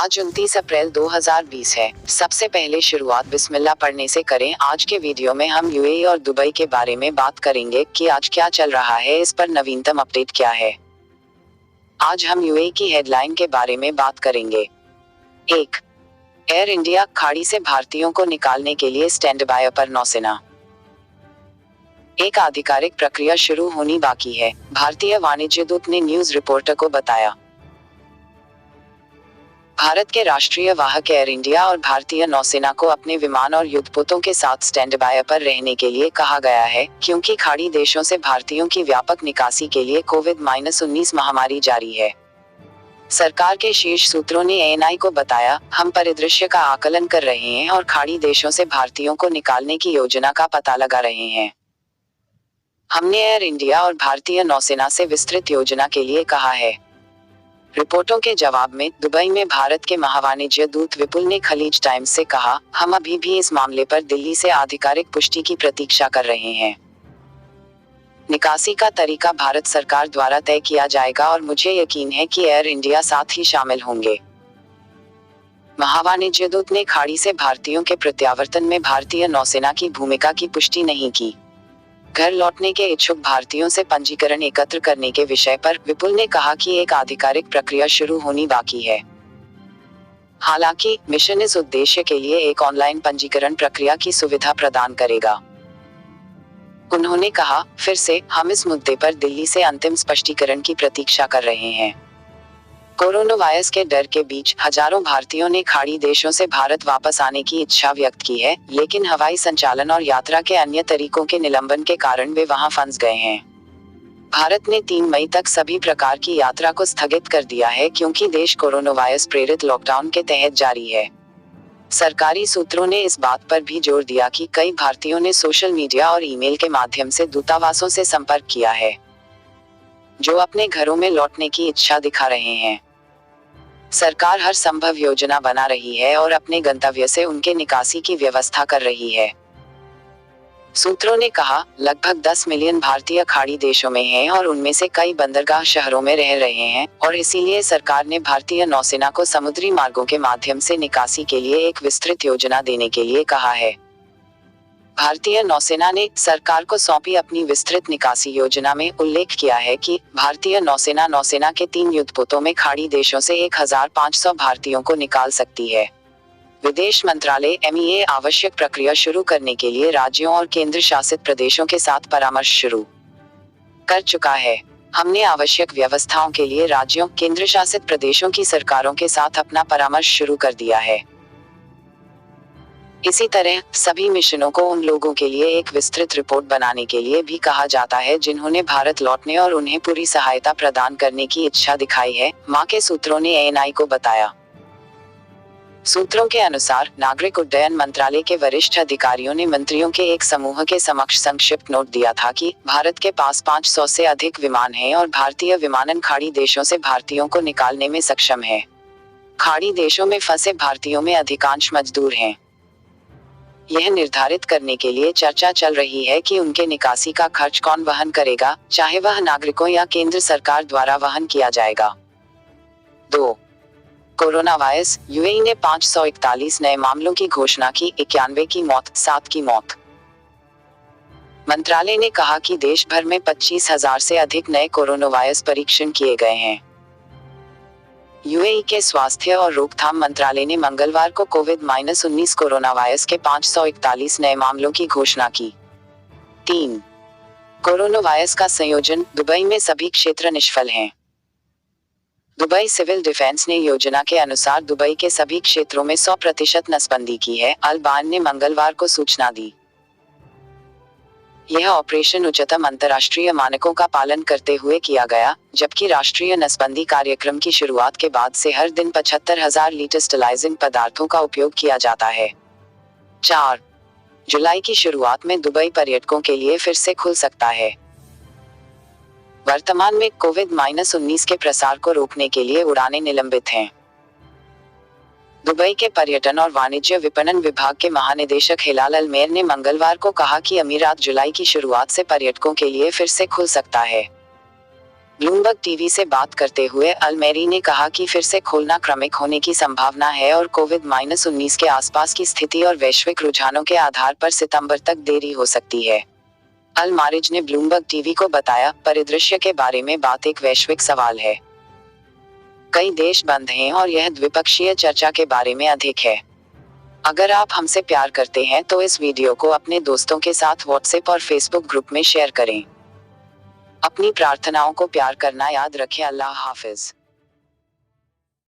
आज 29 अप्रैल 2020 है। सबसे पहले शुरुआत बिस्मिल्लाह पढ़ने से करें। आज के वीडियो में हम यूएई और दुबई के बारे में बात करेंगे कि आज क्या चल रहा है, इस पर नवीनतम अपडेट क्या है। आज हम यूएई की हेडलाइन के बारे में बात करेंगे। 1. एयर इंडिया खाड़ी से भारतीयों को निकालने के लिए स्टैंड बाय पर नौसेना। एक आधिकारिक प्रक्रिया शुरू होनी बाकी है, भारतीय वाणिज्य दूत ने न्यूज रिपोर्टर को बताया। भारत के राष्ट्रीय वाहक एयर इंडिया और भारतीय नौसेना को अपने विमान और युद्धपोतों के साथ स्टैंड बाय पर रहने के लिए कहा गया है, क्योंकि खाड़ी देशों से भारतीयों की व्यापक निकासी के लिए कोविड-19 महामारी जारी है। सरकार के शीर्ष सूत्रों ने एएनआई को बताया, हम परिदृश्य का आकलन कर रहे हैं और खाड़ी देशों से भारतीयों को निकालने की योजना का पता लगा रहे हैं। हमने एयर इंडिया और भारतीय नौसेना से विस्तृत योजना के लिए कहा है। रिपोर्टों के जवाब में दुबई में भारत के महावाणिज्य दूत विपुल ने खलीज टाइम्स से कहा, हम अभी भी इस मामले पर दिल्ली से आधिकारिक पुष्टि की प्रतीक्षा कर रहे हैं। निकासी का तरीका भारत सरकार द्वारा तय किया जाएगा और मुझे यकीन है कि एयर इंडिया साथ ही शामिल होंगे। महावाणिज्य दूत ने खाड़ी से भारतीयों के प्रत्यावर्तन में भारतीय नौसेना की भूमिका की पुष्टि नहीं की। घर लौटने के इच्छुक भारतीयों से पंजीकरण एकत्र करने के विषय पर विपुल ने कहा कि एक आधिकारिक प्रक्रिया शुरू होनी बाकी है। हालांकि मिशन इस उद्देश्य के लिए एक ऑनलाइन पंजीकरण प्रक्रिया की सुविधा प्रदान करेगा। उन्होंने कहा, फिर से हम इस मुद्दे पर दिल्ली से अंतिम स्पष्टीकरण की प्रतीक्षा कर रहे हैं। कोरोना वायरस के डर के बीच हजारों भारतीयों ने खाड़ी देशों से भारत वापस आने की इच्छा व्यक्त की है, लेकिन हवाई संचालन और यात्रा के अन्य तरीकों के निलंबन के कारण वे वहां फंस गए हैं। भारत ने 3 मई तक सभी प्रकार की यात्रा को स्थगित कर दिया है, क्योंकि देश कोरोना वायरस प्रेरित लॉकडाउन के तहत जारी है। सरकारी सूत्रों ने इस बात पर भी जोर दिया कि कई भारतीयों ने सोशल मीडिया और ईमेल के माध्यम से दूतावासों से संपर्क किया है, जो अपने घरों में लौटने की इच्छा दिखा रहे हैं। सरकार हर संभव योजना बना रही है और अपने गंतव्य से उनके निकासी की व्यवस्था कर रही है। सूत्रों ने कहा, लगभग 10 मिलियन भारतीय खाड़ी देशों में हैं और उनमें से कई बंदरगाह शहरों में रह रहे हैं, और इसीलिए सरकार ने भारतीय नौसेना को समुद्री मार्गों के माध्यम से निकासी के लिए एक विस्तृत योजना देने के लिए कहा है। भारतीय नौसेना ने सरकार को सौंपी अपनी विस्तृत निकासी योजना में उल्लेख किया है कि भारतीय नौसेना के 3 युद्धपोतों में खाड़ी देशों से 1500 भारतीयों को निकाल सकती है। विदेश मंत्रालय MEA आवश्यक प्रक्रिया शुरू करने के लिए राज्यों और केंद्र शासित प्रदेशों के साथ परामर्श शुरू कर चुका है। हमने आवश्यक व्यवस्थाओं के लिए राज्यों, केंद्र शासित प्रदेशों की सरकारों के साथ अपना परामर्श शुरू कर दिया है। इसी तरह सभी मिशनों को उन लोगों के लिए एक विस्तृत रिपोर्ट बनाने के लिए भी कहा जाता है जिन्होंने भारत लौटने और उन्हें पूरी सहायता प्रदान करने की इच्छा दिखाई है, मां के सूत्रों ने एएनआई को बताया। सूत्रों के अनुसार नागरिक उड्डयन मंत्रालय के वरिष्ठ अधिकारियों ने मंत्रियों के एक समूह के समक्ष संक्षिप्त नोट दिया था कि भारत के पास 500 से अधिक विमान हैं और भारतीय विमानन खाड़ी देशों से भारतीयों को निकालने में सक्षम है। खाड़ी देशों में फंसे भारतीयों में अधिकांश मजदूर हैं। यह निर्धारित करने के लिए चर्चा चल रही है कि उनके निकासी का खर्च कौन वहन करेगा, चाहे वह नागरिकों या केंद्र सरकार द्वारा वहन किया जाएगा। 2. कोरोना वायरस, यूएई ने 541 नए मामलों की घोषणा की, 91 की मौत, 7 की मौत। मंत्रालय ने कहा कि देश भर में 25,000 से अधिक नए कोरोना वायरस परीक्षण किए गए हैं। यूएई के स्वास्थ्य और रोकथाम मंत्रालय ने मंगलवार को कोविड-19 कोरोना वायरस के 541 नए मामलों की घोषणा की। 3. कोरोना वायरस का संयोजन, दुबई में सभी क्षेत्र निष्फल हैं। दुबई सिविल डिफेंस ने योजना के अनुसार दुबई के सभी क्षेत्रों में 100% नसबंदी की है, अल बायन ने मंगलवार को सूचना दी। यह ऑपरेशन उच्चतम अंतर्राष्ट्रीय मानकों का पालन करते हुए किया गया, जबकि राष्ट्रीय नसबंदी कार्यक्रम की शुरुआत के बाद से हर दिन 75,000 लीटर स्टलाइजिंग पदार्थों का उपयोग किया जाता है। 4. जुलाई की शुरुआत में दुबई पर्यटकों के लिए फिर से खुल सकता है। वर्तमान में कोविड-19 के प्रसार को रोकने के लिए उड़ानें निलंबित हैं। दुबई के पर्यटन और वाणिज्य विपणन विभाग के महानिदेशक हिलाल अल-मेर ने मंगलवार को कहा कि अमीरात जुलाई की शुरुआत से पर्यटकों के लिए फिर से खुल सकता है। ब्लूमबर्ग टीवी से बात करते हुए अलमेरी ने कहा कि फिर से खोलना क्रमिक होने की संभावना है और कोविड-19 के आसपास की स्थिति और वैश्विक रुझानों के आधार पर सितंबर तक देरी हो सकती है। अल-मारिज ने ब्लूमबर्ग टीवी को बताया, परिदृश्य के बारे में बात एक वैश्विक सवाल है। कई देश बंद हैं और यह द्विपक्षीय चर्चा के बारे में अधिक है। अगर आप हमसे प्यार करते हैं तो इस वीडियो को अपने दोस्तों के साथ व्हाट्सएप और फेसबुक ग्रुप में शेयर करें। अपनी प्रार्थनाओं को प्यार करना याद रखें। अल्लाह हाफिज।